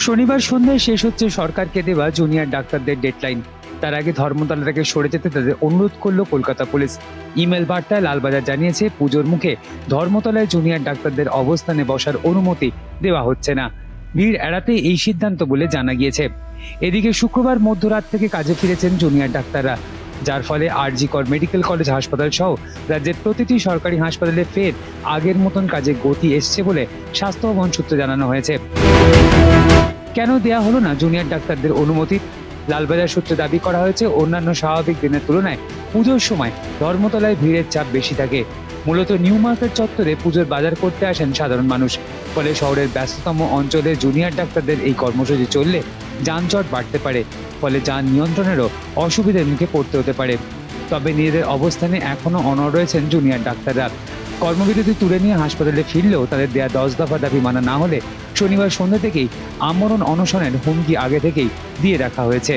শনিবার সন্ধ্যায় শেষ হচ্ছে সরকারকে দেওয়া জুনিয়র ডাক্তারদের ডেডলাইন। তার আগে ধর্মতলা থেকে সরে যেতে তাদের অনুরোধ করলো কলকাতা পুলিশ। ইমেল বার্তায় লালবাজার জানিয়েছে, পুজোর মুখে ধর্মতলায় জুনিয়র ডাক্তারদের অবস্থানে বসার অনুমতি দেওয়া হচ্ছে না। ভিড় এড়াতে এই সিদ্ধান্ত বলে জানা গিয়েছে। এদিকে শুক্রবার মধ্যরাত থেকে কাজে ফিরেছেন জুনিয়র ডাক্তাররা, যার ফলে আরজি কর মেডিকেল কলেজ হাসপাতাল সহ রাজ্যের প্রতিটি সরকারি হাসপাতালে ফের আগের মতন কাজে গতি এসছে বলে স্বাস্থ্য ভবন সূত্রে জানানো হয়েছে। কেন দেয়া হলো না জুনিয়র ডাক্তারদের অনুমতি? লালবাজার সূত্রে দাবি করা হয়েছে, অন্যান্য স্বাভাবিক দিনের তুলনায় পুজোর সময় ধর্মতলায় ভিড়ের চাপ বেশি থাকে। মূলত নিউ মার্কেট চত্বরে পুজোর বাজার করতে আসেন সাধারণ মানুষ। ফলে শহরের ব্যস্ততম অঞ্চলে জুনিয়র ডাক্তারদের এই কর্মসূচি চললে যানজট বাড়তে পারে, ফলে যান নিয়ন্ত্রণেরও অসুবিধার মুখে পড়তে হতে পারে। তবে নিজেদের অবস্থানে এখনো অনড় রয়েছেন জুনিয়র ডাক্তাররা। কর্মবিরতি তুলে নিয়ে হাসপাতালে ফিরলেও তাদের দেয়া 10 দফা দাবি মানা না হলে শনিবার সন্ধ্যা থেকেই আমরণ অনশনের হুমকি আগে থেকেই দিয়ে রাখা হয়েছে।